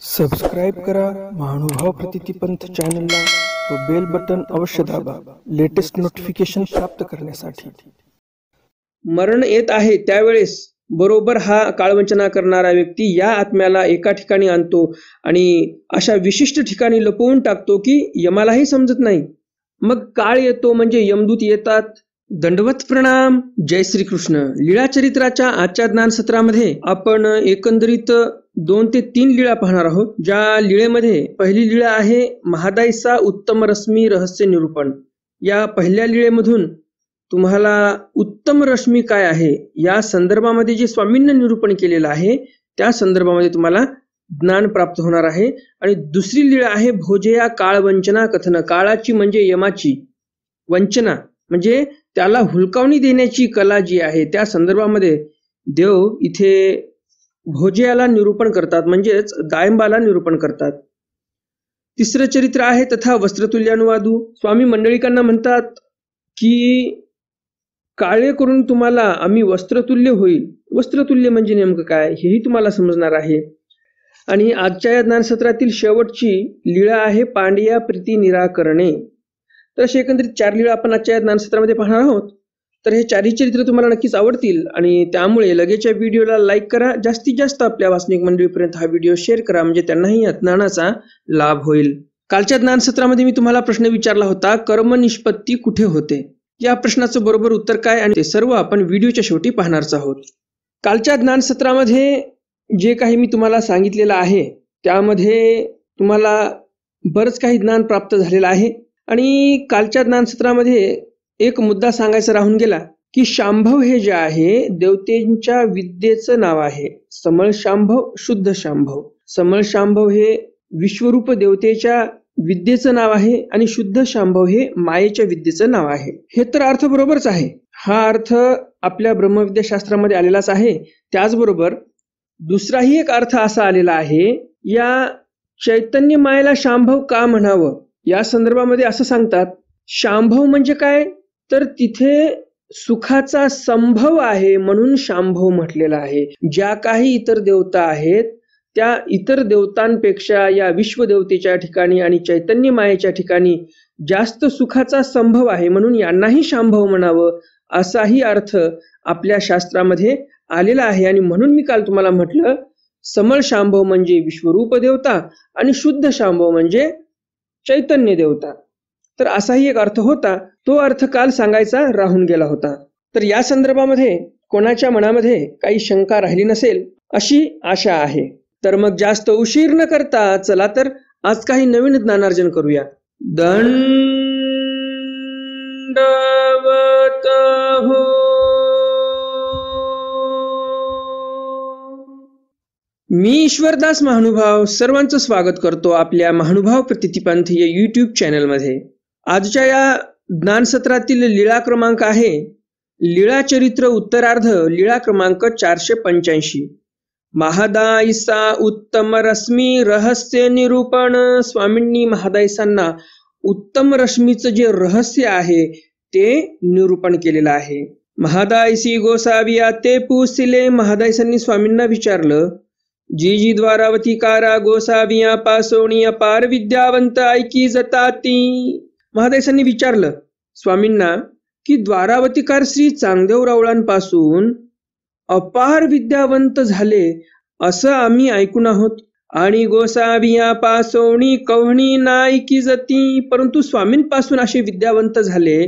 Subscribe करा महानुभाव प्रतितीपंथ चॅनलला व बेल बटन अवश्य दाबा लेटेस्ट नोटिफिकेशन प्राप्त करण्यासाठी। मरण येत आहे त्यावेळेस बरोबर हा काळवंचना करणारा व्यक्ती या आत्म्याला एका ठिकाणी आणतो आणि अशा विशिष्ट ठिकाणी लपवून टाकतो की यमालाही समजत नाही। मग काळ येतो म्हणजे यमदूत येतात। दंडवत प्रणाम। जय श्री कृष्ण। लीळा चरित्राच्या आजच्या ज्ञान सत्रामध्ये आपण एकंदरीत 2 ते 3 लीळा पाहणार आहोत। ज्या लीळेमध्ये पहिली लीळा आहे महादाईचा उत्तम रश्मी रहस्य निरूपण। या पहिल्या लीळेमधून तुम्हाला उत्तम रश्मी काय आहे या संदर्भामध्ये जे स्वामींनी निरूपण केलेलं आहे त्या संदर्भामध्ये तुम्हाला ज्ञान प्राप्त होणार आहे। आणि दुसरी लीळा आहे भोजया काळ वंचना कथन। काळाची म्हणजे यमाची, वंचना म्हणजे त्याला हुलकावणी देण्याची कला जी आहे त्या संदर्भामध्ये देव इथे भोजयाला निरूपण करतात, म्हणजेच दायंबाला निरूपण करतात। तिसरं चरित्र आहे तथा वस्त्रतुल्यानुवादू। स्वामी मंडळीकांना म्हणतात की काळे करून तुम्हाला आम्ही वस्त्रतुल्य होईल। वस्त्रतुल्य म्हणजे नेमकं काय हेही तुम्हाला समजणार आहे। आणि आजच्या या ज्ञानसत्रातील शेवटची लीळा आहे पांड्या प्रीती निराकरणे। तर असे एकंदरीत 4 लीळा आपण आजच्या ज्ञानसत्रामध्ये पाहणार आहोत। तर हे 4ही चरित्र तुम्हाला नक्कीच आवडतील आणि त्यामुळे लगेच या व्हिडिओला लाईक करा। जास्तीत जास्त आपल्या वाचनिक मंडळीपर्यंत हा व्हिडिओ शेअर करा म्हणजे त्यांनाही या ज्ञानाचा लाभ होईल। कालच्या ज्ञानसत्रामध्ये मी तुम्हाला प्रश्न विचारला होता कर्म निष्पत्ती कुठे होते। या प्रश्नाचं बरोबर उत्तर काय आणि ते सर्व आपण व्हिडिओच्या शेवटी पाहणारच आहोत। कालच्या ज्ञानसत्रामध्ये जे काही मी तुम्हाला सांगितलेलं आहे त्यामध्ये तुम्हाला बरंच काही ज्ञान प्राप्त झालेलं आहे। आणि कालच्या ज्ञानसत्रामध्ये एक मुद्दा सांगायचा राहून गेला की शांभव हे जे आहे देवतेंच्या विद्येचं नाव आहे। समळ शांभव, शुद्ध शांभव। समळ शांभव हे विश्वरूप देवतेच्या विद्येचं नाव आहे आणि शुद्ध शांभव हे मायेच्या विद्येचं नाव आहे। हे तर अर्थ बरोबरच आहे। हा अर्थ आपल्या ब्रह्मविद्या शास्त्रामध्ये आलेलाच आहे। त्याचबरोबर दुसराही एक अर्थ असा आलेला आहे, या चैतन्य मायेला शांभव का म्हणावं या संदर्भामध्ये असं सांगतात, शांभव म्हणजे काय तर तिथे सुखाचा संभव आहे म्हणून शांभव म्हटलेला आहे। ज्या काही इतर देवता आहेत त्या इतर देवतांपेक्षा या विश्वदेवतेच्या ठिकाणी आणि चैतन्य मायेच्या ठिकाणी जास्त सुखाचा संभव आहे म्हणून यांनाही शांभव म्हणावं असाही अर्थ आपल्या शास्त्रामध्ये आलेला आहे। आणि म्हणून मी काल तुम्हाला म्हटलं समळ शांभव म्हणजे विश्वरूप देवता आणि शुद्ध शांभव म्हणजे चैतन्य देवता। तर असाही एक अर्थ होता, तो अर्थ काल सांगायचा राहून गेला होता। तर या संदर्भामध्ये कोणाच्या मनामध्ये काही शंका राहिली नसेल अशी आशा आहे। तर मग जास्त उशीर न करता चला तर आज काही नवीन ज्ञानार्जन करूया। दंडवत हो। मी ईश्वरदास महानुभाव सर्वांचं स्वागत करतो आपल्या महानुभाव प्रतितीपंथ या YouTube चॅनलमध्ये। आजच्या या ज्ञानसत्रातील लीळा क्रमांक आहे लीळा चरित्र उत्तरार्ध लीळा क्रमांक 485 महादाईचा उत्तम रश्मी रहस्य निरूपण। स्वामींनी महादाईसांना उत्तम रश्मीचं जे रहस्य आहे ते निरूपण केलेलं आहे। महादाईसी गोसाविया ते पुसिले। महादाईसांनी स्वामींना विचारलं, जी जी द्वारावती कारा गोसाविया पासोणी अपार विद्यावंत ऐकी जताती। महादाईसांनी विचारलं स्वामींना की द्वारावतीकार श्री चांगदेव रावळांपासून अपार विद्यावंत झाले असं आम्ही ऐकून आहोत आणि गोसाविया पासोणी कव्हणी नायकी जती, परंतु स्वामींपासून असे विद्यावंत झाले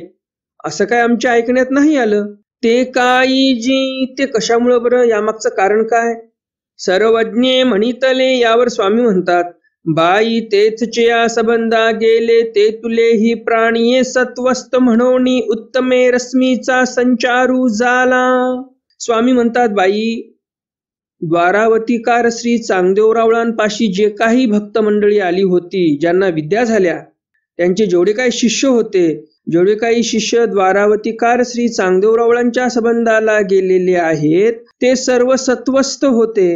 असं काय आमच्या ऐकण्यात नाही आलं। ते काही जी ते कशामुळे बरं, यामागचं कारण काय? सर्वज्ञे म्हणितले। यावर स्वामी म्हणतात, बाई तेथच्या संबंधा गेले ते तुले ही प्राणिये सत्वस्त म्हणोनी उत्तमे रश्मीचा संचारू झाला। स्वामी म्हणतात, बाई द्वारावतीकार श्री चांगदेव रावळांपाशी जे काही भक्त मंडळी आली होती, ज्यांना विद्या झाल्या, त्यांचे जेवढे काही शिष्य होते, जेवढे काही शिष्य द्वारावतीकार श्री चांगदेव रावळांच्या संबंधाला गेलेले आहेत ते सर्व सत्वस्थ होते।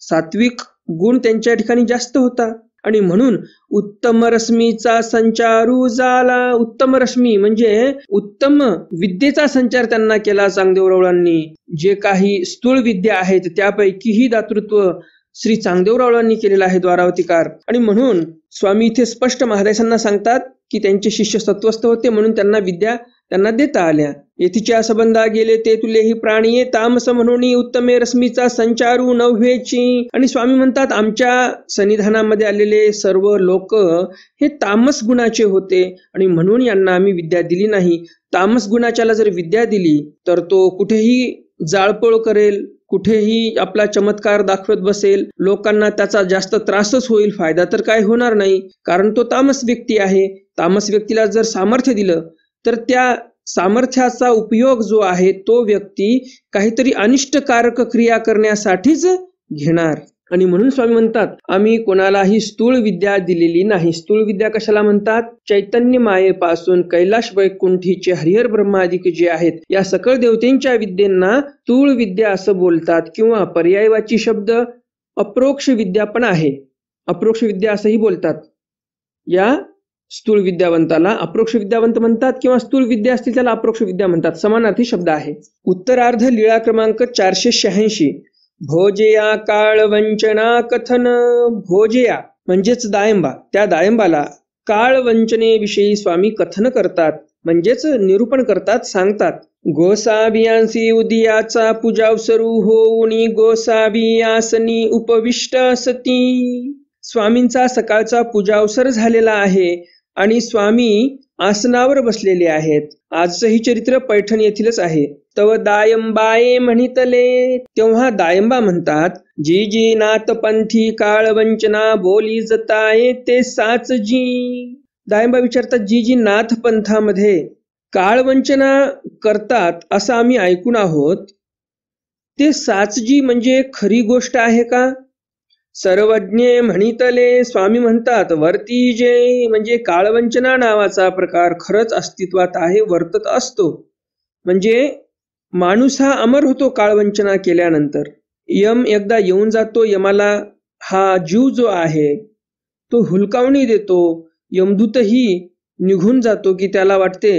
सात्विक गुण त्यांच्या ठिकाणी जास्त होता आणि म्हणून उत्तम रश्मीचा संचारू झाला। उत्तम रश्मी म्हणजे उत्तम विद्येचा संचार त्यांना केला चांगदेव रावळांनी। जे काही स्थूल विद्या आहेत त्यापैकीही दातृत्व श्री चांगदेवरावळांनी केलेला आहे द्वारावतीकार. आणि म्हणून स्वामी इथे स्पष्ट महाराजांना सांगतात की त्यांचे शिष्य सत्वस्थ होते म्हणून त्यांना विद्या त्यांना देता आल्या. येथीच्या संबंधा गेले ते तुलेही प्राणी तामस म्हणून उत्तमे रश्मीचा संचारू नव्हेची. आणि स्वामी म्हणतात आमच्या सन्निधानामध्ये आलेले सर्व लोक हे तामस गुणाचे होते आणि म्हणून यांना आम्ही विद्या दिली नाही. तामस गुणाच्याला जर विद्या दिली तर तो कुठेही जाळपोळ करेल, कुठेही आपला चमत्कार दाखवत बसेल, लोकांना त्याचा जास्त त्रासच होईल, फायदा तर काय होणार नाही, कारण तो तामस व्यक्ती आहे. तामस व्यक्तीला जर सामर्थ्य दिलं तर त्या सामर्थ्याचा उपयोग जो आहे तो व्यक्ती काहीतरी अनिष्टकारक क्रिया करण्यासाठीच घेणार. आणि म्हणून स्वामी म्हणतात आम्ही कोणालाही स्थूळ विद्या दिलेली नाही. स्थूळ विद्या कशाला म्हणतात? चैतन्य मायेपासून कैलाश वैकुंठीचे हरिहर ब्रह्मादिक जे आहेत या सकळ देवतेंच्या विद्येंना स्थूळ विद्या असं बोलतात. किंवा पर्यायवाची शब्द अप्रोक्ष विद्या पण आहे, अप्रोक्ष विद्या असंही बोलतात. या स्थूळ विद्यावंताला अप्रोक्ष विद्यावंत म्हणतात किंवा स्थूळ विद्या असतील त्याला अप्रोक्ष विद्या म्हणतात, समानार्थी शब्द आहे. उत्तरार्ध लीळा क्रमांक 486. भोजया काळ वंचना कथन. भोजया म्हणजेच दायंबा, त्या दायंबाला काळ वंचनेविषयी स्वामी कथन करतात, म्हणजेच निरूपण करतात, सांगतात. गोसावियांसी उदियाचा पूजावसरू होऊन गोसावियासनी उपविष्ट असती. स्वामींचा सकाळचा पूजावसर झालेला आहे आणि स्वामी आसनावर बसलेले आहेत. आजचं ही चरित्र पैठण येथीलच आहे. तव दायंबाये म्हणितले, तेव्हा दायंबा म्हणतात जी जी नाथपंथी काळ वंचना बोली जताये ते साच जी. दायंबा विचारतात जी जी नाथ पंथामध्ये काळ वंचना करतात असं आम्ही ऐकून आहोत, ते साचजी म्हणजे खरी गोष्ट आहे का? सर्वज्ञ म्हणितले, स्वामी म्हणतात वर्ती जे म्हणजे काळवंचना नावाचा प्रकार खरंच अस्तित्वात आहे, वर्तत असतो. म्हणजे माणूस हा अमर होतो काळवंचना केल्यानंतर. यम एकदा येऊन जातो, यमाला हा जीव जो आहे तो हुलकावणी देतो. यमदूतही निघून जातो की त्याला वाटते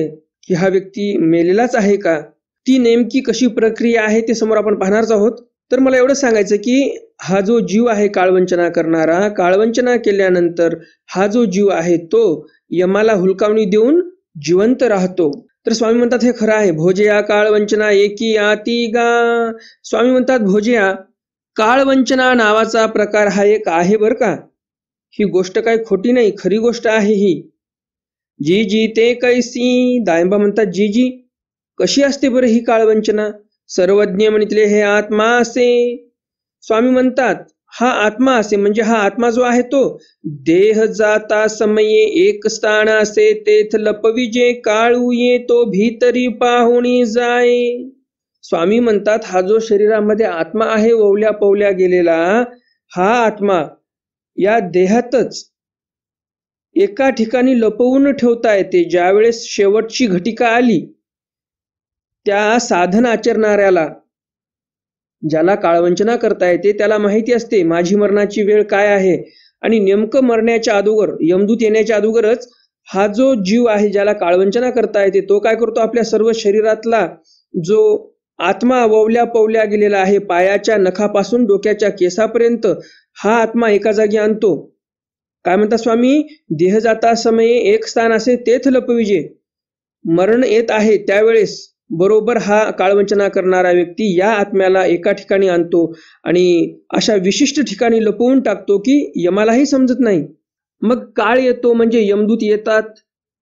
की हा व्यक्ती मेलेलाच आहे का. ती नेमकी कशी प्रक्रिया आहे ते समोर आपण पाहणारच आहोत. तर मला एवढं सांगायचं की हा जो जीव आहे काळवंचना करणारा, काळवंचना केल्यानंतर हा जो जीव आहे तो यमाला हुलकावणी देऊन जिवंत राहतो. तर स्वामी म्हणतात हे खरं आहे. भोजया काळवंचना एकी आती गा. स्वामी म्हणतात भोजया काळवंचना नावाचा प्रकार हा एक आहे बर का. ही गोष्ट काही खोटी नाही, खरी गोष्ट आहे ही. जी जी ते कैसी. दायंबा म्हणतात जी जी कशी असते बरं ही काळवंचना? सर्वज्ञ म्हणितले हे आत्मा असे. स्वामी म्हणतात हा आत्मा असे म्हणजे हा आत्मा जो आहे तो देह जाता समये एक स्थान असे तेथ लपविजे काळू ये तो भीतरी पाहुणी जाय. स्वामी म्हणतात हा जो शरीरामध्ये आत्मा आहे ओवल्या पवल्या गेलेला, हा आत्मा या देहातच एका ठिकाणी लपवून ठेवता येते. ज्यावेळेस शेवटची घटिका आली त्या साधन आचरणाऱ्याला, ज्याला काळवंचना करता येते त्याला माहिती असते माझी मरणाची वेळ काय आहे. आणि नेमकं मरण्याच्या अगोदर, यमदूत येण्याच्या अगोदरच हा जो जीव आहे ज्याला काळवंचना करता येते तो काय करतो, आपल्या सर्व शरीरातला जो आत्मा ववल्या पवल्या गेलेला आहे, पायाच्या नखापासून डोक्याच्या केसापर्यंत हा आत्मा एका जागी आणतो. काय म्हणता स्वामी? देह जाता समये एक स्थान असे तेथ लपविजे. मरण येत आहे त्यावेळेस बरोबर हा काळवंचना करणारा व्यक्ती या आत्म्याला एका ठिकाणी आणतो आणि अशा विशिष्ट ठिकाणी लपवून टाकतो की यमालाही समजत नाही. मग काळ येतो म्हणजे यमदूत येतात,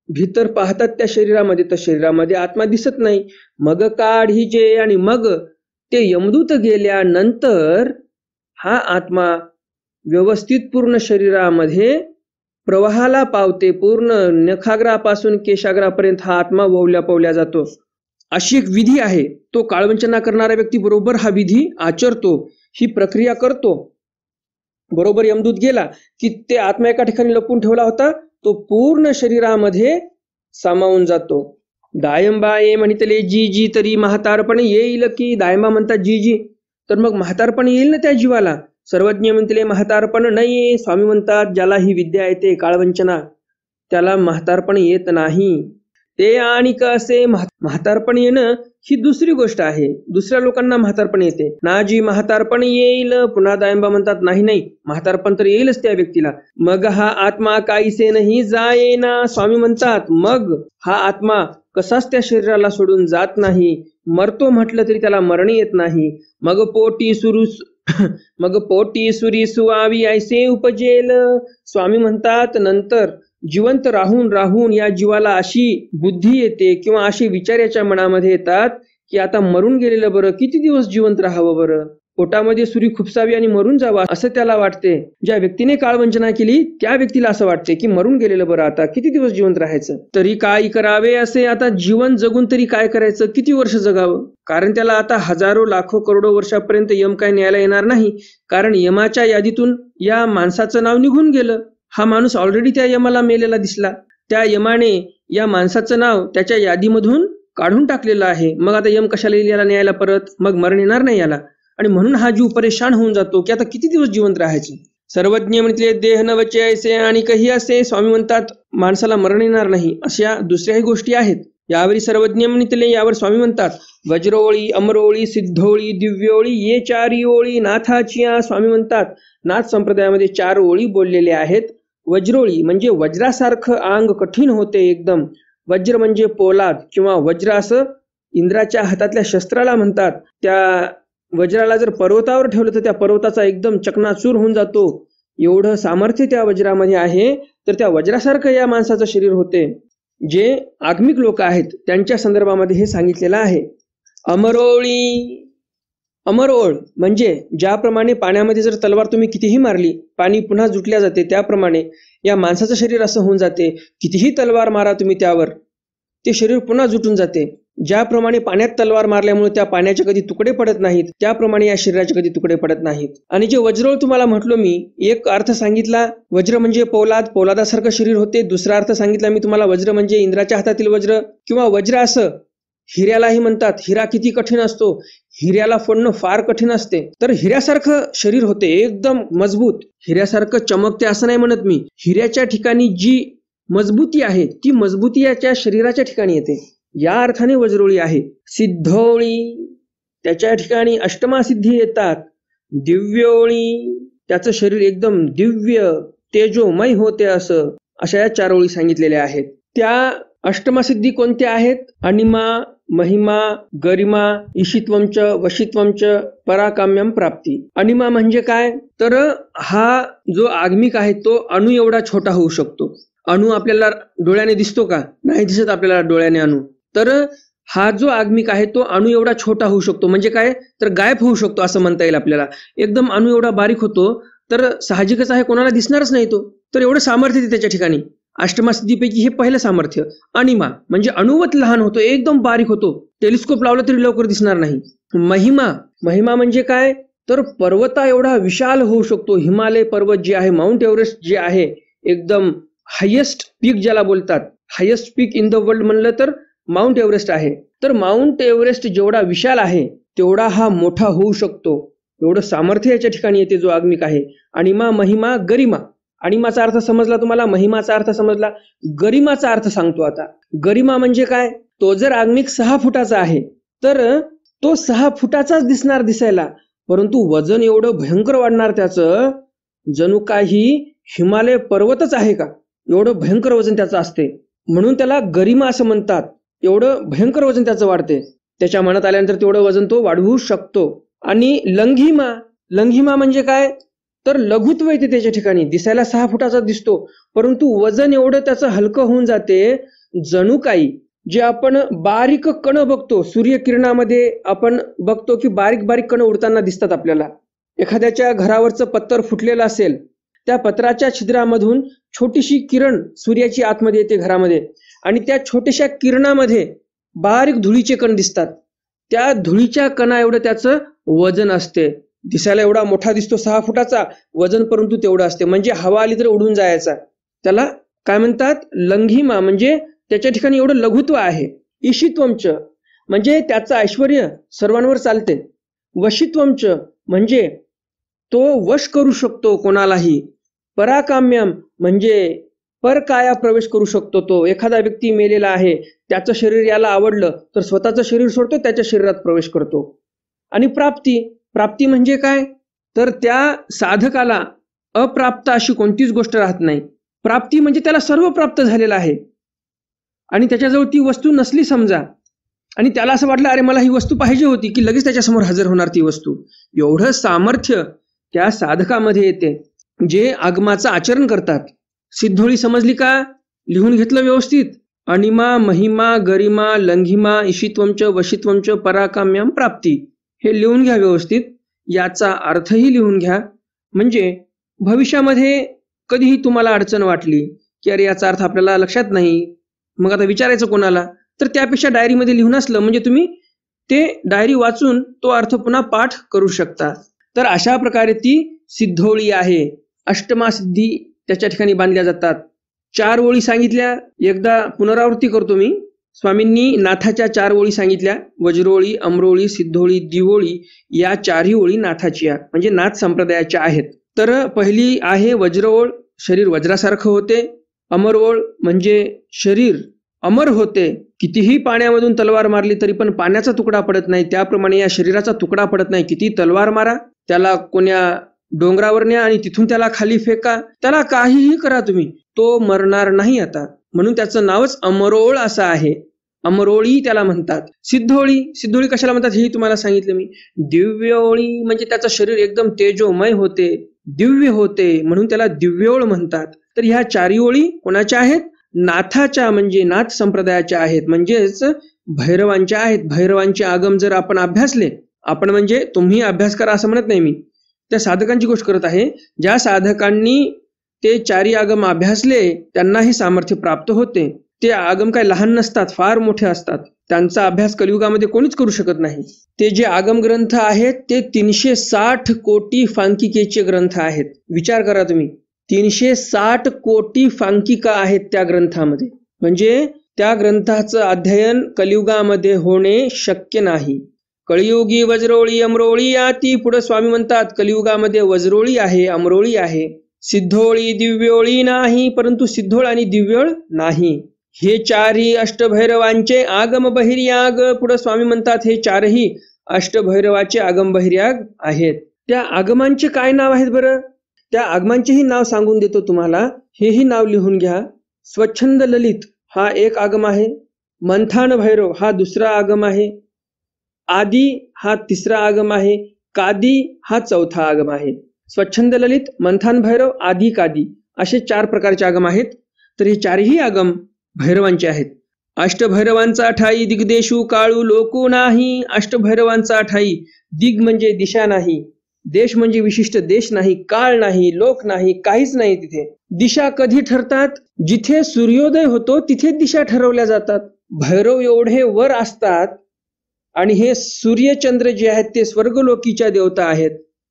भीतर पाहतात त्या शरीरामध्ये, तर शरीरामध्ये आत्मा दिसत नाही. मग काढिजे आणि मग ते यमदूत गेल्यानंतर हा आत्मा व्यवस्थित पूर्ण शरीरामध्ये प्रवाहाला पावते. पूर्ण नखाग्रापासून केशाग्रापर्यंत हा आत्मा ववल्या पवल्या जातो. अशी एक विधी आहे. तो काळवंचना करणारा व्यक्ती बरोबर हा विधी आचरतो, ही प्रक्रिया करतो. बरोबर यमदूत गेला की ते आत्मा एका ठिकाणी लपून ठेवला होता तो पूर्ण शरीरामध्ये सामावून जातो. दायंबा ये म्हणितले जी जी तरी म्हातारपण येईल की. दायंबा म्हणतात जी जी, तर मग म्हातारपण येईल ना त्या जीवाला. सर्वज्ञ म्हणतले म्हातारपण नाही. स्वामी म्हणतात ज्याला ही विद्या येते काळवंचना त्याला म्हातारपण येत नाही. ते आणि कसे म्हातारपण येणं ही दुसरी गोष्ट आहे. दुसऱ्या लोकांना म्हातारपण येते. नाजी म्हातारपण येईल. पुन्हा दायंबा म्हणतात नाही नाही म्हातारपण तर येईलच त्या व्यक्तीला. मग हा आत्मा काहीसे नाही जायेना. स्वामी म्हणतात मग हा आत्मा कसाच त्या शरीराला सोडून जात नाही. मरतो म्हटलं तरी त्याला मरण येत नाही. मग पोटी सुरी सुवावी ऐसे उपजेल. स्वामी म्हणतात नंतर जिवंत राहून राहून या जीवाला अशी बुद्धी येते किंवा असे विचार याच्या मनामध्ये येतात की आता मरून गेलेलं बरं, किती दिवस जिवंत राहावं बरं, पोटामध्ये सुरी खुपसावी आणि मरून जावं असं त्याला वाटते. ज्या व्यक्तीने काळवंचना केली त्या व्यक्तीला असं वाटते की मरून गेलेलं बरं, आता किती दिवस जिवंत राहायचं, तरी काय करावे असे. आता जीवन जगून तरी काय करायचं, किती वर्ष जगावं, कारण त्याला आता हजारो लाखो करोडो वर्षापर्यंत यम काय न्यायला येणार नाही. कारण यमाच्या यादीतून या माणसाचं नाव निघून गेलं. हा माणूस ऑलरेडी त्या यमाला मेलेला दिसला. त्या यमाने या माणसाचं नाव त्याच्या यादीमधून काढून टाकलेलं आहे. मग आता यम कशाला येईल याला न्यायला परत, मग मरण येणार नाही याला. आणि म्हणून हा जीव परेशान होऊन जातो की आता किती दिवस जिवंत राहायचे. सर्वज्ञ म्हटले देह न वचे ऐसे आणि काही असे. स्वामी म्हणतात माणसाला मरण येणार नाही. अशा दुसऱ्याही गोष्टी आहेत. यावरी सर्वज्ञ म्हणितले. यावर स्वामी म्हणतात वज्रोळी, अमरोळी, सिद्धोळी, दिव्योळी ये चारी ओळी नाथाचिया. स्वामी म्हणतात नाथ संप्रदायामध्ये 4 ओळी बोललेल्या आहेत. वज्रोळी म्हणजे वज्रासारखं अंग कठीण होते एकदम. वज्र म्हणजे पोलाद किंवा वज्र असं इंद्राच्या हातातल्या शस्त्राला म्हणतात. त्या वज्राला जर पर्वतावर ठेवलं तर त्या पर्वताचा एकदम चकनाचूर होऊन जातो. एवढं सामर्थ्य त्या वज्रामध्ये आहे. तर त्या वज्रासारखं या माणसाचं शरीर होते. जे आगमिक लोक आहेत त्यांच्या संदर्भामध्ये हे सांगितलेलं आहे. अमरोळी, अमरोळ म्हणजे ज्याप्रमाणे पाण्यामध्ये जर तलवार तुम्ही कितीही मारली पाणी पुन्हा जुटल्या जाते, त्याप्रमाणे या माणसाचं शरीर असं होऊन जाते. कितीही तलवार मारा तुम्ही त्यावर, ते शरीर पुन्हा जुटून जाते. ज्याप्रमाणे पाण्यात तलवार मारल्यामुळे त्या पाण्याचे कधी तुकडे पडत नाहीत, त्याप्रमाणे या शरीराचे कधी तुकडे पडत नाहीत. आणि जे वज्रोळ तुम्हाला म्हटलो मी, एक अर्थ सांगितला वज्र म्हणजे पोलाद, पोलादासारखं शरीर होते. दुसरा अर्थ सांगितला मी तुम्हाला वज्र म्हणजे इंद्राच्या हातातील वज्र किंवा वज्र असं हिऱ्यालाही म्हणतात. हिरा किती कठीण असतो, हिऱ्याला फोडणं फार कठीण असते. तर हिऱ्यासारखं शरीर होते, एकदम मजबूत. हिऱ्यासारखं चमकते असं नाही म्हणत मी. हिऱ्याच्या ठिकाणी जी मजबूती आहे ती मजबूती याच्या शरीराच्या ठिकाणी येते. या अर्थाने वज्रोळी आहे. सिद्धोळी त्याच्या ठिकाणी अष्टमा सिद्धी येतात. दिव्योळी त्याचं शरीर एकदम दिव्य तेजोमय होते असं. अशा या 4 ओळी सांगितलेल्या आहेत. त्या अष्टमसिद्धी कोणत्या आहेत? अनिमा, महिमा, गरिमा, ईशित्वंच, वशित्वंच, पराकाम्यम प्राप्ती. अनिमा म्हणजे काय? तर हा जो आगमिक आहे तो अणु एवढा छोटा होऊ शकतो. अणु आपल्याला डोळ्याने दिसतो का? नाही दिसत आपल्याला डोळ्याने अणु. तर हा जो आगमिक आहे तो अणु एवढा छोटा होऊ शकतो. म्हणजे काय? तर गायब होऊ शकतो असं म्हणता येईल आपल्याला. एकदम अणु एवढा बारीक होतो तर साहजिकच आहे कोणाला दिसणारच नाही तो. तर एवढं सामर्थ्य ते त्याच्या ठिकाणी. अष्टमासिद्धीपैकी हे पहिलं सामर्थ्य. अनिमा म्हणजे अणुवत लहान होतो, एकदम बारीक होतो, टेलिस्कोप लावला तरी लवकर दिसणार नाही. महिमा, महिमा म्हणजे काय? तर पर्वता एवढा विशाल होऊ शकतो. हिमालय पर्वत जे आहे, माउंट एव्हरेस्ट जे आहे, एकदम हायेस्ट पीक ज्याला बोलतात, highest peak in the world म्हणलं तर माउंट एव्हरेस्ट आहे. तर माउंट एव्हरेस्ट जेवढा विशाल आहे तेवढा हा मोठा होऊ शकतो. एवढं सामर्थ्य याच्या ठिकाणी येते जो आगमिक आहे. अनिमा, महिमा, गरिमा. अनिमाचा अर्थ समजला तुम्हाला, महिमाचा अर्थ समजला, गरिमाचा अर्थ सांगतो आता. गरिमा म्हणजे काय? तो जर आगमिक 6 फुटाचा आहे तर तो 6 फुटाचाच दिसणार दिसायला, परंतु वजन एवढं भयंकर वाढणार त्याचं, जणू काही हिमालय पर्वतच आहे का, एवढं भयंकर वजन त्याचं असते. म्हणून त्याला गरिमा असं म्हणतात. एवढं भयंकर वजन त्याचं वाढते. त्याच्या मनात आल्यानंतर तेवढं वजन तो वाढवू शकतो. आणि लंघिमा, लंघिमा म्हणजे काय? तर लघुत्व येते त्याच्या ठिकाणी. दिसायला 6 फुटाचा दिसतो, परंतु वजन एवढं त्याचं हलकं होऊन जाते, जणू काही जे आपण बारीक कण बघतो सूर्यकिरणामध्ये, आपण बघतो की बारीक बारीक कण उडताना दिसतात आपल्याला. एखाद्याच्या घरावरचं पत्तर फुटलेलं असेल, त्या पत्राच्या छिद्रामधून छोटीशी किरण सूर्याची आतमध्ये येते घरामध्ये, आणि त्या छोट्याशा किरणामध्ये बारीक धुळीचे कण दिसतात. त्या धुळीच्या कणा एवढं त्याचं वजन असते. दिसायला एवढा मोठा दिसतो 6 फुटाचा, वजन परंतु तेवढं असते. म्हणजे हवा आली तर उडून जायचा. त्याला काय म्हणतात? लंघिमा म्हणजे त्याच्या ठिकाणी एवढं लघुत्व आहे. ईशित्वंच म्हणजे त्याचं ऐश्वर्य सर्वांवर चालते. वशित्वंच म्हणजे तो वश करू शकतो कोणालाही. पराकाम्यम म्हणजे परकाया प्रवेश करू शकतो. तो एखादा व्यक्ती मेलेला आहे, त्याचं शरीर याला आवडलं तर स्वतःचं शरीर सोडतो, त्याच्या शरीरात प्रवेश करतो. आणि प्राप्ती म्हणजे काय, तर त्या साधकाला अप्राप्त अशी कोणतीच गोष्ट राहत नाही. प्राप्ती म्हणजे त्याला सर्व प्राप्त झालेलं आहे आणि त्याच्याजवळ ती वस्तू नसली समजा, आणि त्याला असं वाटलं अरे मला ही वस्तू पाहिजे होती, की लगेच त्याच्यासमोर हजर होणार ती वस्तू. एवढं सामर्थ्य त्या साधकामध्ये येते जे आगमाचं आचरण करतात. सिद्धोळी समजली का? लिहून घेतलं व्यवस्थित? अनिमा महिमा गरिमा लंघिमा ईशित्वंच वशित्वंच पराकाम्यम प्राप्ती, हे लिहून घ्या व्यवस्थित. याचा अर्थही लिहून घ्या, म्हणजे भविष्यामध्ये कधीही तुम्हाला अडचण वाटली की अरे याचा अर्थ आपल्याला लक्षात नाही, मग आता विचारायचं कोणाला, तर त्यापेक्षा डायरीमध्ये लिहून असलं म्हणजे तुम्ही ते डायरी वाचून तो अर्थ पुन्हा पाठ करू शकता. तर अशा प्रकारे ती सिद्धोळी आहे. अष्टमा सिद्धी त्याच्या ठिकाणी बांधल्या जातात. 4 ओळी सांगितल्या, एकदा पुनरावृत्ती करतो मी. स्वामींनी नाथाच्या 4 ओळी सांगितल्या, वज्रोळी, अमरोळी, सिद्धोळी, दिवोळी, या 4ही ओळी नाथाच्या म्हणजे नाथ संप्रदायाच्या आहेत. तर पहिली आहे वज्रओळ, शरीर वज्रासारखं होते. अमरोळ म्हणजे शरीर अमर होते, कितीही पाण्यामधून तलवार मारली तरी पण पाण्याचा तुकडा पडत नाही, त्याप्रमाणे या शरीराचा तुकडा पडत नाही. किती तलवार मारा, त्याला कोण्या डोंगरावर न्या आणि तिथून त्याला खाली फेका, त्याला काहीही करा तुम्ही, तो मरणार नाही आता. म्हणून त्याचं नावच अमरोळ असं आहे. अमरोळी त्याला म्हणतात. सिद्धोळी कशाला म्हणतात हेही तुम्हाला सांगितलं मी. दिव्योळी म्हणजे त्याचं शरीर एकदम तेजोमय होते, दिव्य होते, म्हणून त्याला दिव्योळ म्हणतात. तर ह्या 4 ओळी कोणाच्या आहेत? नाथाच्या म्हणजे नाथ संप्रदायाच्या आहेत, म्हणजेच भैरवांच्या आहेत. भैरवांचे आगम जर आपण अभ्यासले, आपण म्हणजे तुम्ही अभ्यास करा असं म्हणत नाही मी, त्या साधकांची गोष्ट करत आहे. ज्या साधकांनी ते 4 आगम अभ्यासले त्यांना हे सामर्थ्य प्राप्त होते. ते आगम काय लहान नसतात, फार मोठे असतात. त्यांचा अभ्यास कलियुगामध्ये कोणीच करू शकत नाही. ते जे आगम ग्रंथ आहेत ते 360 कोटी फांकिकेचे ग्रंथ आहेत. विचार करा तुम्ही, 360 कोटी फांकिका आहेत त्या ग्रंथामध्ये, म्हणजे त्या ग्रंथाचं अध्ययन कलियुगामध्ये होणे शक्य नाही. कलियुगी वज्रोळी अमरोळी याती, पुढे स्वामी म्हणतात कलियुगामध्ये वज्रोळी आहे, अमरोळी आहे. सिद्धोळी दिव्योळी नाही, परंतु सिद्धोळ आणि दिव्योळ नाही. हे 4ही अष्टभैरवांचे आगम बहिर्याग, पुढे स्वामी म्हणतात हे 4ही अष्टभैरवाचे आगम बहिर्याग आहेत. त्या आगमांचे काय नाव आहेत बरं? त्या आगमांचेही नाव सांगून देतो तुम्हाला, हेही नाव लिहून घ्या. स्वच्छंद ललित हा एक आगम आहे. मंथान भैरव हा दुसरा आगम आहे. आदी हा तिसरा आगम आहे. कादी हा चौथा आगम आहे. स्वच्छंद ललित, मंथान भैरव, आदी, कादी असे 4 प्रकारचे आगम आहेत. तर हे 4ही आगम भैरवांचे आहेत. अष्टभैरवांचा ठाई दिग्देशू काळू लोकू नाही. अष्टभैरवांचा ठाई, दिग म्हणजे दिशा नाही, देश म्हणजे विशिष्ट देश नाही, काळ नाही, लोक नाही, काहीच नाही तिथे. दिशा कधी ठरतात? जिथे सूर्योदय होतो तिथे दिशा ठरवल्या जातात. भैरव एवढे वर असतात आणि हे सूर्यचंद्र जे आहेत ते स्वर्गलोकीच्या देवता आहेत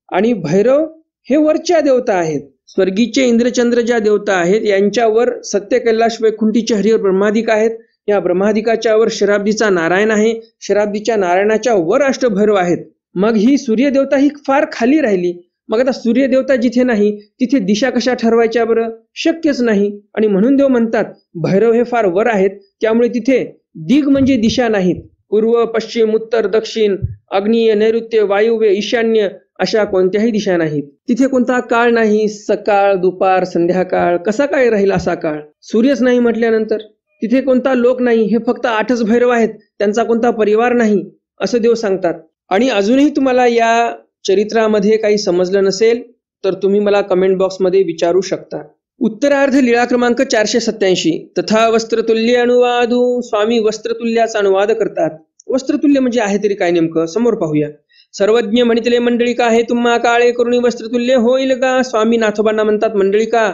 आणि भैरव हे वरच्या देवता आहेत. स्वर्गीचे इंद्रचंद्र ज्या देवता आहेत यांच्यावर सत्य कैलाश वैकुंठीचे हरिहर ब्रह्मादिक आहेत. या ब्रह्मादिकाच्या वर शराब्दीचा नारायण आहे. शराब्दीच्या नारायणाच्या वर अष्टभैरव आहेत. मग ही सूर्यदेवता ही फार खाली राहिली. मग आता सूर्यदेवता जिथे नाही तिथे दिशा कशा ठरवायच्या बरं? शक्यच नाही. आणि म्हणून देव म्हणतात भैरव हे फार वर आहेत, त्यामुळे तिथे दिग म्हणजे दिशा नाहीत. पूर्व, पश्चिम, उत्तर, दक्षिण, आग्नेय, नैऋत्य, वायुव्य, ईशान्य अशा कोणत्याही दिशा नाहीत. तिथे कोणता काळ नाही, सकाळ, दुपार, संध्याकाळ, कसा काय राहील असा काळ? सूर्यच नाही म्हटल्यानंतर तिथे कोणता लोक नाही, हे फक्त 8च भैरव आहेत, त्यांचा कोणता परिवार नाही असं देव सांगतात. आणि अजूनही तुम्हाला या चरित्रामध्ये काही समजलं नसेल तर तुम्ही मला कमेंट बॉक्समध्ये विचारू शकता. उत्तरार्ध लीळा क्रमांक 487. तथा वस्त्रतुल्य अनुवादू. स्वामी वस्त्रतुल्याचा अनुवाद करतात. वस्त्रतुल्य म्हणजे आहे तरी काय नेमकं समोर पाहूया. सर्वज्ञ म्हणितले मंडळिका हे तुम्हा काळे करुणी वस्त्रतुल्य होईल का? स्वामी नाथोबांना म्हणतात मंडळिका,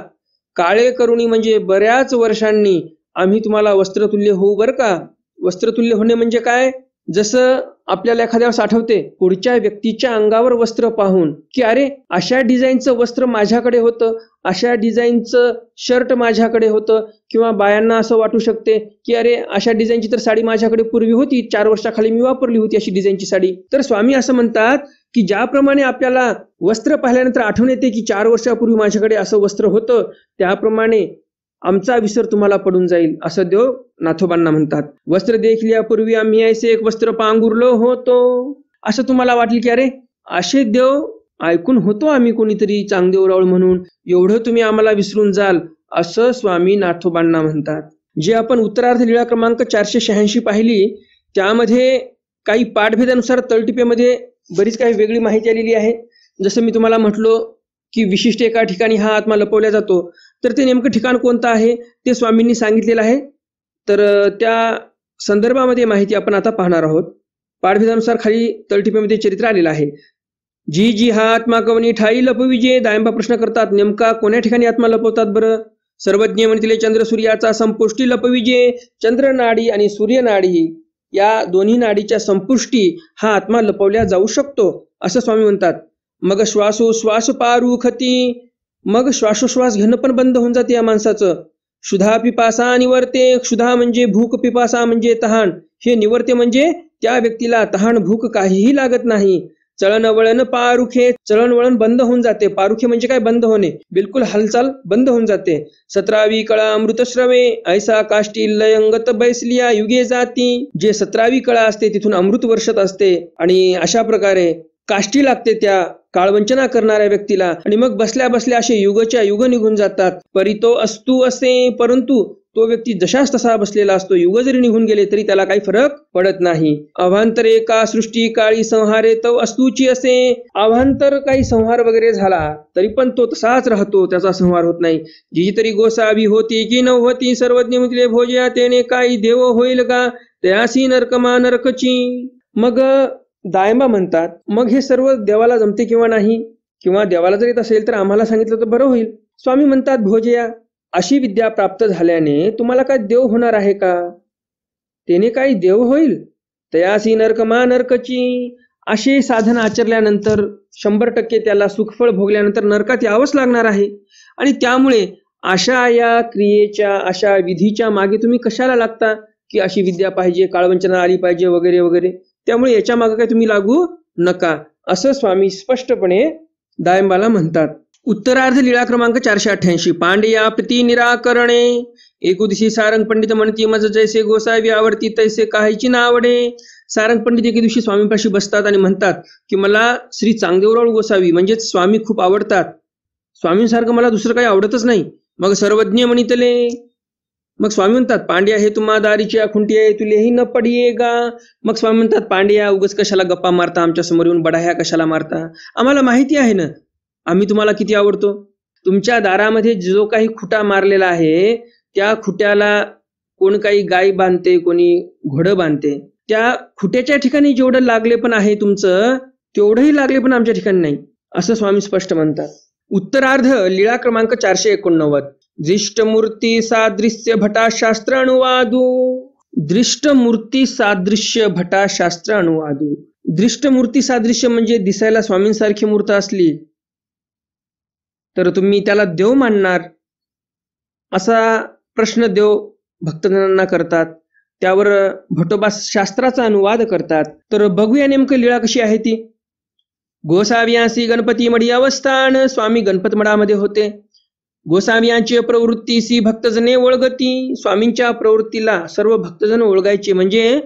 काळे करुणी म्हणजे बऱ्याच वर्षांनी आम्ही तुम्हाला वस्त्रतुल्य होऊ बरं का. वस्त्रतुल्य होणे म्हणजे काय? जसं आपल्याला एखाद्या वेळेस आठवते पुढच्या व्यक्तीच्या अंगावर वस्त्र पाहून की अरे अशा डिझाईनचं वस्त्र माझ्याकडे होतं, अशा डिझाईनचं शर्ट माझ्याकडे होतं, किंवा बायांना असं वाटू शकते की अरे अशा डिझाईनची तर साडी माझ्याकडे पूर्वी होती, 4 वर्षाखाली मी वापरली होती अशी डिझाईनची साडी. तर स्वामी असं म्हणतात की ज्याप्रमाणे आपल्याला वस्त्र पाहिल्यानंतर आठवण येते की 4 वर्षापूर्वी माझ्याकडे असं वस्त्र होतं, त्याप्रमाणे आमचा विसर तुम्हाला पडून जाईल असं देव नाथोबांना म्हणतात. वस्त्र देखल्यापूर्वी आम्ही ऐसे एक वस्त्र पांघुरलो होतो. असं तुम्हाला वाटेल की अरे असे देव ऐकून होतो आम्ही कोणीतरी चांगदेवरावळ म्हणून, एवढं तुम्ही आम्हाला विसरून जाल असं स्वामी नाथोबांना म्हणतात. जे आपण उत्तरार्ध लीळा क्रमांक 486 पाहिली त्यामध्ये काही पाठभेदानुसार तळटिपेमध्ये बरीच काही वेगळी माहिती आलेली आहे. जसं मी तुम्हाला म्हटलो की विशिष्ट एका ठिकाणी हा आत्मा लपवला जातो, तर ते नेमकं ठिकाण कोणतं आहे ते स्वामींनी सांगितलेलं आहे. तर त्या संदर्भामध्ये माहिती आपण आता पाहणार आहोत. पाठभेदानुसार खाली तळटिपेमध्ये चरित्र आलेलं आहे. जी जी हा आत्मा कवनी ठाई लपविजे. दायंबा प्रश्न करतात नेमका कोण्या ठिकाणी आत्मा लपवतात बरं? सर्वज्ञ म्हणतील चंद्र सूर्याचा संपुष्टी लपविजे. चंद्र नाडी आणि सूर्य नाडी या दोन्ही नाडीच्या संपुष्टी हा आत्मा लपवल्या जाऊ शकतो असं स्वामी म्हणतात. मग श्वासोश्वास पारुखती, मग श्वासोश्वास घेणं पण बंद होऊन जाते या माणसाचं. क्षुधा पिपासा निवर्ते. क्षुधा म्हणजे भूक, पिपासा म्हणजे तहान. हे निवर्ते म्हणजे त्या व्यक्तीला तहान भूक काहीही लागत नाही. चळणवळण पारुखे, चळणवळण बंद होऊन जाते. पारुखे म्हणजे काय? बंद होणे, बिलकुल हालचाल बंद होऊन जाते. 17वी कळा अमृत श्रवे, ऐसा काष्टी लयंगत बैसलिया युगे जाती. जे 17वी कळा असते तिथून अमृत वर्षत असते आणि अशा प्रकारे काष्टी लागते त्या काळवंचना करणाऱ्या व्यक्तीला आणि मग बसल्या बसल्या असे युगच्या युग निघून जातात. परितो असतू असे, परंतु तो व्यक्ती जशाच तसा बसलेला असतो. युग जरी निघून गेले तरी त्याला काही फरक पडत नाही. अभांतरे का सृष्टी काळी संहारे तो अस्तूची असे. अभांतर काही संहार वगैरे झाला तरी पण तो तसाच राहतो, त्याचा संहार होत नाही. जी तरी गोसावी होती की नव्हती, सर्वज्ञ मुतले भोजया तेने काही देव होईल का, त्यासी नरकमा नरकची. मग दायंबा म्हणतात मग हे सर्व देवाला जमते किंवा नाही, किंवा देवाला जर येत असेल तर आम्हाला सांगितलं तर बरं होईल. स्वामी म्हणतात भोजया, अशी विद्या प्राप्त झाल्याने तुम्हाला काय देव होणार आहे का? त्याने काही देव होईल. तयासी नरकमा नरकची. असे साधन आचरल्यानंतर 100% त्याला सुखफळ भोगल्यानंतर नरकात यावंच लागणार आहे. आणि त्यामुळे अशा या क्रियेच्या अशा विधीच्या मागे तुम्ही कशाला लागता की अशी विद्या पाहिजे, काळवंचना आली पाहिजे वगैरे वगैरे. त्यामुळे याच्या मागे काय तुम्ही लागू नका असं स्वामी स्पष्टपणे दायंबाला म्हणतात. उत्तरार्ध लीळा क्रमांक 488. पांड्या प्रति निराकरणे. एकुदिशी सारंग पंडित म्हणती मज जैसे गोसावी आवडती तैसे काहीची ना आवडे. सारंग पंडित एके दिवशी स्वामींपाशी बसतात आणि म्हणतात की मला श्री चांगदेवराव गोसावी म्हणजेच स्वामी खूप आवडतात. स्वामींसारखं मला दुसरं काही आवडतच नाही. मग सर्वज्ञ म्हणितले. मग स्वामी म्हणतात पांड्या हे तुम्हा दारीच्या खुंटिये तुलेही न पडियेगा. मग स्वामी म्हणतात पांड्या उगच कशाला गप्पा मारता, आमच्या समोर येऊन बडाह्या कशाला मारता, आम्हाला माहिती आहे ना आम्ही तुम्हाला किती आवडतो. तुमच्या दारामध्ये जो काही खुटा मारलेला आहे त्या खुट्याला कोण काही गाय बांधते, कोणी घोडं बांधते. त्या खुट्याच्या ठिकाणी जेवढं लागले पण आहे तुमचं तेवढंही लागले पण आमच्या ठिकाणी नाही असं स्वामी स्पष्ट म्हणतात. उत्तरार्ध लीळा क्रमांक 489. दृष्टमूर्ती सादृश्य भटाशास्त्र अनुवादू. दृष्टमूर्ती सादृश्य भटाशास्त्र अनुवादू. दृष्टमूर्ती सादृश्य म्हणजे दिसायला स्वामींसारखी मूर्त असली तर तुम्ही त्याला देव मानणार असा प्रश्न देव भक्तजनांना करतात. त्यावर भटोबा शास्त्राचा अनुवाद करतात. तर बघूया नेमकं लीळा कशी आहे ती. गोसावियांसी गणपती मडी अवस्थान. स्वामी गणपत मडामध्ये होते. गोसावियांची प्रवृत्तीसी भक्तजने ओळगती. स्वामींच्या प्रवृत्तीला सर्व भक्तजन ओळगायचे म्हणजे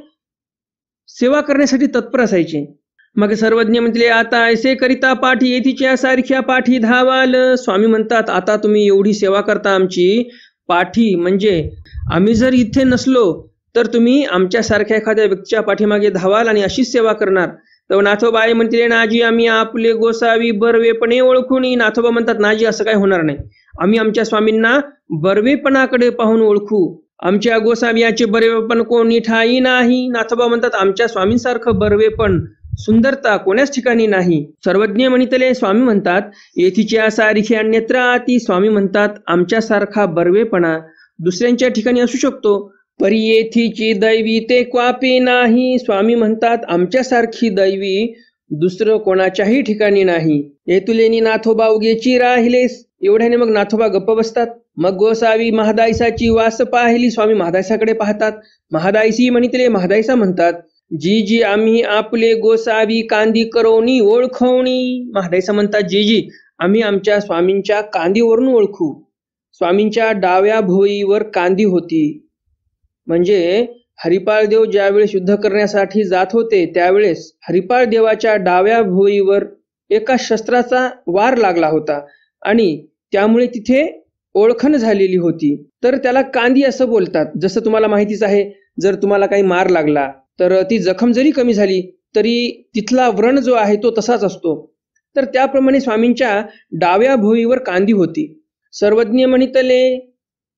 सेवा करण्यासाठी तत्पर असायचे. मग सर्वज्ञ म्हटले आता ऐसे करिता पाठी येथीच्या सारख्या पाठी धावाल. स्वामी म्हणतात आता तुम्ही एवढी सेवा करता आमची, पाठी म्हणजे आम्ही जर इथे नसलो तर तुम्ही आमच्यासारख्या एखाद्या व्यक्तीच्या पाठीमागे धावाल आणि अशीच सेवा करणार. तर नाथोबाई म्हणतील नाजी आम्ही आपले गोसावी बर्वेपणे ओळखून. नाथोबा म्हणतात नाजी असं काय होणार नाही, आम्ही आमच्या स्वामींना बर्वेपणाकडे पाहून ओळखू. आमच्या गोसावियाचे बर्वेपण कोणी ठाई नाही. नाथोबा म्हणतात आमच्या स्वामींसारखं बर्वेपण सुंदरता कोण्याच ठिकाणी नाही. सर्वज्ञ म्हणितले. स्वामी म्हणतात येथीच्या सारखी अन्यत्र आती. स्वामी म्हणतात आमच्यासारखा बर्वेपणा दुसऱ्यांच्या ठिकाणी असू शकतो, परी येथीची दैवी ते क्वापे नाही. स्वामी म्हणतात आमच्यासारखी दैवी दुसरं कोणाच्याही ठिकाणी नाही. येतुलेनी नाथोबा उगेची राहिलेस. एवढ्याने मग नाथोबा गप्प बसतात. मग गोसावी महादायसाची वास पाहिली. स्वामी महादायसाकडे पाहतात. महादायसी म्हणितले. महादायसा म्हणतात जी जी आम्ही आपले गोसावी कांदी करोनी ओळखवणी. महादायसा म्हणतात जी जी आम्ही आमच्या स्वामींच्या कांदीवरून ओळखू. स्वामींच्या डाव्या भुवईवर कांदी होती. म्हणजे हरिपाळ देव ज्यावेळेस युद्ध करण्यासाठी जात होते त्यावेळेस हरिपाळ देवाच्या डाव्या भुवईवर एका शस्त्राचा वार लागला होता आणि त्यामुळे तिथे ओळखण झालेली होती. तर त्याला कांदी असं बोलतात. जसं तुम्हाला माहितीच आहे, जर तुम्हाला काही मार लागला तर ती जखम जरी कमी झाली तरी तिथला व्रण जो आहे तो तसाच असतो. तर त्याप्रमाणे स्वामींच्या डाव्या भुवईवर कांदी होती. सर्वज्ञ म्हणितले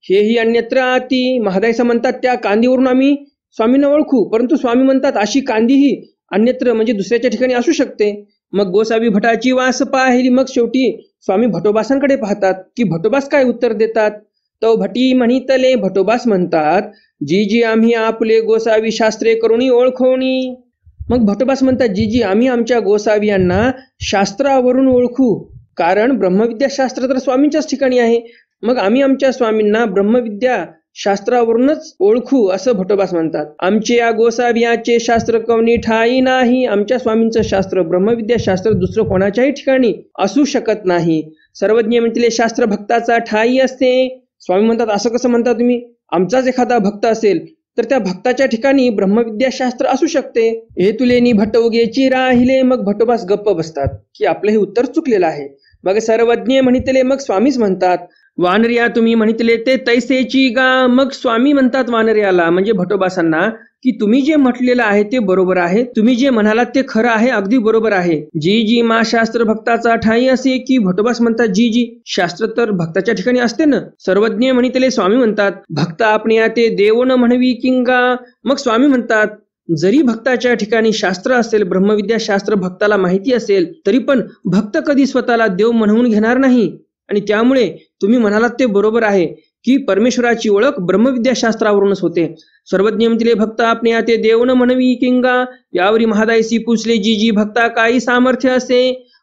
हेही अन्यत्र आती. महादायसा म्हणतात त्या कांदीवरून आम्ही स्वामींना ओळखू, परंतु स्वामी म्हणतात अशी कांदीही अन्यत्र म्हणजे दुसऱ्याच्या ठिकाणी असू शकते. मग गोसावी भटाची वास पाहिली. मग शेवटी स्वामी भटोबासांकडे पाहतात की भटोबास काय उत्तर देतात. तो भटी म्हणितले, भटोबास म्हणतात जी जी आम्ही आपले गोसावी शास्त्रे करुणी ओळखोनी. मग भटोबास म्हणतात जी जी आम्ही आमच्या गोसावी यांना शास्त्रावरून ओळखू, कारण ब्रह्मविद्या शास्त्र तर स्वामींच्याच ठिकाणी आहे. मग आम्ही आमच्या स्वामींना ब्रह्मविद्या शास्त्रावरूनच ओळखू असं भटोबास म्हणतात. आमचे या गोसाव्याचे शास्त्र कवनी ठाई नाही. आमच्या स्वामींचं शास्त्र ब्रह्मविद्या शास्त्र दुसरं कोणाच्याही ठिकाणी असू शकत नाही. सर्वज्ञ म्हणतील शास्त्र भक्ताचा ठाई असते. स्वामी म्हणतात असं कसं म्हणता तुम्ही, आमचाच एखादा भक्त असेल तर त्या भक्ताच्या ठिकाणी ब्रह्मविद्या शास्त्र असू शकते. हे तुलेनी भटवगेची राहिले. मग भटोबास गप्प बसतात की आपलं हे उत्तर चुकलेलं आहे. मग सर्वज्ञ म्हणितले, मग स्वामीच म्हणतात वानरिया तुम्ही म्हणितले ते तैसेची गा. मग स्वामी म्हणतात वानरियाला म्हणजे भटोबासांना की तुम्ही जे म्हटलेलं आहे ते बरोबर आहे, तुम्ही जे म्हणालात ते खरं आहे, अगदी बरोबर आहे. जी जी मा शास्त्र भक्ताचा ठाई असे. की भटोबास म्हणतात जी जी शास्त्र तर भक्ताच्या ठिकाणी असते ना. सर्वज्ञ म्हणितले स्वामी म्हणतात भक्त आपण्या ते देव न म्हणवी किंगा. मग स्वामी म्हणतात जरी भक्ताच्या ठिकाणी शास्त्र असेल, ब्रह्मविद्या शास्त्र भक्ताला माहिती असेल, तरी पण भक्त कधी स्वतःला देव म्हणवून घेणार नाही. आणि त्यामुळे तुम्ही म्हणालात ते बरोबर आहे की परमेश्वराची ओळख ब्रह्मविद्या शास्त्रावरूनच होते. सर्वज्ञ म्हणतील भक्त आपण्या ते देव न म्हणवी किंगा. यावरी महादायसी पुसले जी जी भक्ता काही सामर्थ्य असे.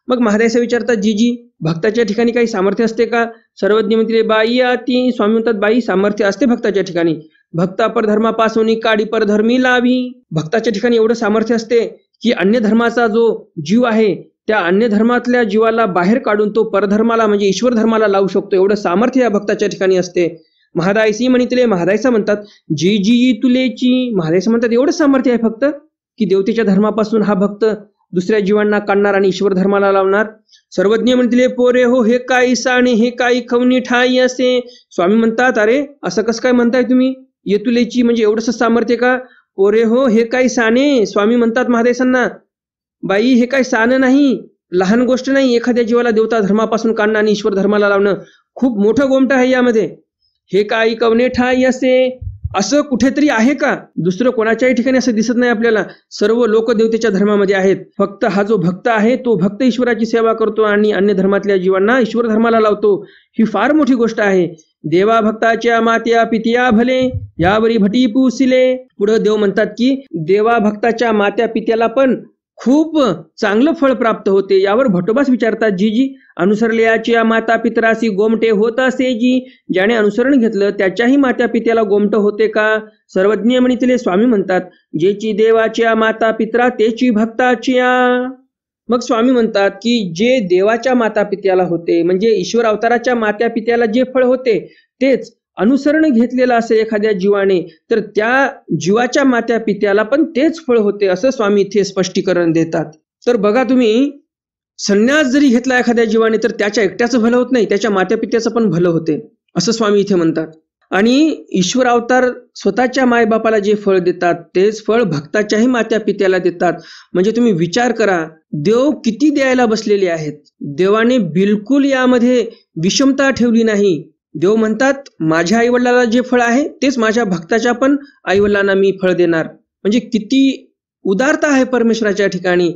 मग महादायसा विचारतात जी जी भक्ताच्या ठिकाणी काही सामर्थ्य असते का. सर्वज्ञ म्हणतील बाई आती. स्वामी म्हणतात बाई सामर्थ्य असते भक्ताच्या ठिकाणी. भक्ता परधर्मापासून काडी परधर्मी लावी. भक्ताच्या ठिकाणी एवढं सामर्थ्य असते की अन्य धर्माचा जो जीव आहे त्या अन्य धर्मातल्या जीवाला बाहेर काढून तो परधर्माला म्हणजे ईश्वर धर्माला लावू शकतो. एवढं सामर्थ्य या भक्ताच्या ठिकाणी असते. महादायसी म्हणितले, महादायसा म्हणतात जी जी तुलेची. महादायसा म्हणतात एवढं सामर्थ्य आहे फक्त की देवतेच्या धर्मापासून हा भक्त दुसऱ्या जीवांना काढणार आणि ईश्वर धर्माला लावणार. सर्वज्ञ म्हणतील पोरे हो हे काही साणे हे काही खवनी ठाई असे. स्वामी म्हणतात अरे असं कसं काय म्हणताय तुम्ही, येतुलेची म्हणजे एवढंसं सामर्थ्य का. पोरे हो हे काही साणे. स्वामी म्हणतात महादेसांना बाई हे काही साणं नाही, लहान गोष्ट नाही. एखाद्या जीवाला देवता धर्मापासून काढणं आणि ईश्वर धर्माला लावणं खूप मोठं गोमट आहे यामध्ये. हे काही कवने ठाई असे. असं कुठेतरी आहे का. दुसरं कोणाच्याही ठिकाणी असं दिसत नाही आपल्याला. सर्व लोक देवतेच्या धर्मामध्ये आहेत. फक्त हा जो भक्त आहे तो भक्त ईश्वराची सेवा करतो आणि अन्य धर्मातल्या जीवांना ईश्वर धर्माला लावतो. ही फार मोठी गोष्ट आहे. देवा भक्ताच्या मात्या पित्या भले यावरी भटी पुसिले. पुढे देव म्हणतात की देवा भक्ताच्या मात्या पित्याला पण खूप चांगलं फळ प्राप्त होते. यावर भटोबास विचारतात जी जी अनुसरल्याच्या माता पितरासी गोमटे होत असे जी. ज्याने अनुसरण घेतलं त्याच्याही माता पित्याला गोमट होते का. सर्वज्ञ म्हणितले स्वामी म्हणतात जेची देवाच्या माता पित्रा तेची भक्ताच्या. मग स्वामी म्हणतात की जे देवाच्या माता पित्याला होते म्हणजे ईश्वर अवताराच्या माता पित्याला जे फळ होते तेच अनुसरण घेतलेलं असेल एखाद्या जीवाने तर त्या जीवाच्या मात्या पित्याला पण तेच फळ होते असं स्वामी इथे स्पष्टीकरण देतात. तर बघा तुम्ही संन्यास जरी घेतला एखाद्या जीवाने तर त्याच्या एकट्याचं भलं होत नाही, त्याच्या मात्या पित्याचं पण भलं होते असं स्वामी इथे म्हणतात. आणि ईश्वर अवतार स्वतःच्या मायबापाला जे फळ देतात तेच फळ भक्ताच्याही मात्या पित्याला देतात. म्हणजे तुम्ही विचार करा देव किती द्यायला बसलेले आहेत. देवाने बिलकुल यामध्ये विषमता ठेवली नाही. देव म्हणतात माझ्या आईवडिलाला जे फळ आहे तेच माझ्या भक्ताच्या पण आईवडिलांना मी फळ देणार. म्हणजे किती उदारता आहे परमेश्वराच्या ठिकाणी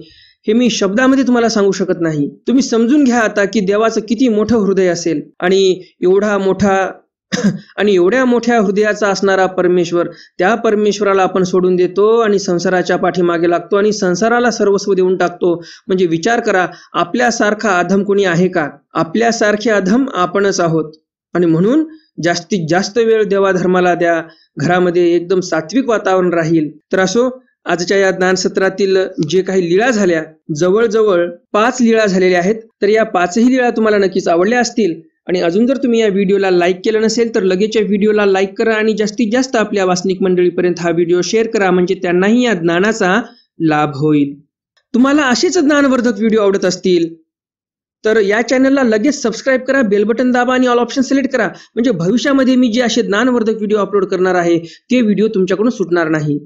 हे मी शब्दामध्ये तुम्हाला सांगू शकत नाही. तुम्ही समजून घ्या आता की देवाचं किती मोठं हृदय असेल आणि एवढ्या मोठ्या हृदयाचा असणारा परमेश्वर, त्या परमेश्वराला आपण सोडून देतो आणि संसाराच्या पाठीमागे लागतो आणि संसाराला सर्वस्व देऊन टाकतो. म्हणजे विचार करा आपल्यासारखा अधम कोणी आहे का. आपल्यासारखे अधम आपणच आहोत. आणि म्हणून जास्तीत जास्त वेळ देवा धर्माला द्या. घरामध्ये एकदम सात्विक वातावरण राहील. तर असो आजच्या या ज्ञानसत्रातील जे काही लीळा झाल्या जवळजवळ 5 लीळा झालेल्या आहेत. तर या 5ही लीळा तुम्हाला नक्कीच आवडल्या असतील आणि अजून जर तुम्ही या व्हिडिओला लाईक केलं नसेल तर लगेच या व्हिडिओला लाईक करा आणि जास्तीत जास्त आपल्या वासनिक मंडळीपर्यंत हा व्हिडिओ शेअर करा, म्हणजे त्यांनाही या ज्ञानाचा लाभ होईल. तुम्हाला असेच ज्ञानवर्धक व्हिडिओ आवडत असतील तर या चॅनलला लगेच सबस्क्राईब करा, बेल बटन दाबा आणि ऑल ऑप्शन सिलेक्ट करा, म्हणजे भविष्यामध्ये मी जे असे ज्ञानवर्धक व्हिडिओ अपलोड करणार आहे ते व्हिडिओ तुमच्याकडून सुटणार नाही.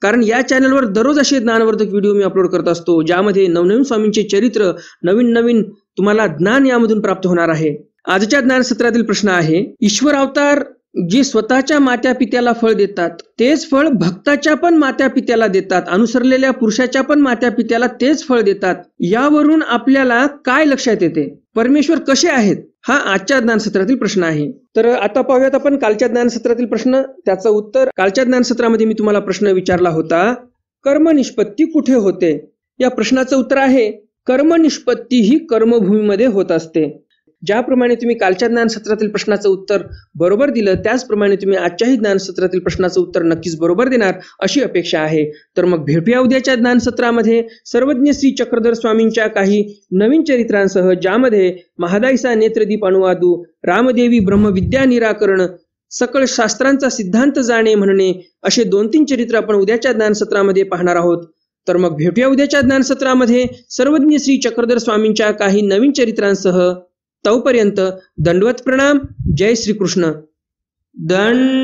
कारण या चॅनलवर दररोज असे ज्ञानवर्धक व्हिडिओ मी अपलोड करत असतो, ज्यामध्ये नवनवीन स्वामींचे चरित्र, नवीन नवीन तुम्हाला ज्ञान यामधून प्राप्त होणार आहे. आजच्या ज्ञान सत्रातील प्रश्न आहे, ईश्वर अवतार जे स्वतःच्या मात्या पित्याला फळ देतात तेच फळ भक्ताच्या पण मात्या पित्याला देतात, अनुसरलेल्या पुरुषाच्या पण मात्या पित्याला तेच फळ देतात. यावरून आपल्याला काय लक्षात येते? परमेश्वर कसे आहेत? हा आजच्या ज्ञान सत्रातील प्रश्न आहे. तर आता पाहूयात आपण कालच्या ज्ञान सत्रातील प्रश्न, त्याचं उत्तर. कालच्या ज्ञान सत्रामध्ये मी तुम्हाला प्रश्न विचारला होता, कर्मनिष्पत्ती कुठे होते? या प्रश्नाचं उत्तर आहे, कर्मनिष्पत्ती ही कर्मभूमीमध्ये होत असते. ज्याप्रमाणे तुम्ही कालच्या ज्ञान सत्रातील प्रश्नाचं उत्तर बरोबर दिलं त्याचप्रमाणे तुम्ही आजच्याही ज्ञान सत्रातील प्रश्नाचं उत्तर नक्कीच बरोबर देणार अशी अपेक्षा आहे. तर मग भेटूया उद्याच्या ज्ञान सत्रामध्ये सर्वज्ञ श्री चक्रधर स्वामींच्या काही नवीन चरित्रांसह, ज्यामध्ये महादाईचा नेत्रदीप अनुवादू, रामदेवी ब्रह्मविद्या निराकरण, सकळ शास्त्रांचा सिद्धांत जाणे म्हणणे असे 2-3 चरित्र आपण उद्याच्या ज्ञान सत्रामध्ये पाहणार आहोत. तर मग भेटूया उद्याच्या ज्ञान सत्रामध्ये सर्वज्ञ श्री चक्रधर स्वामींच्या काही नवीन चरित्रांसह. तोपर्यंत दंडवत प्रणाम. जय श्रीकृष्ण. दंडवत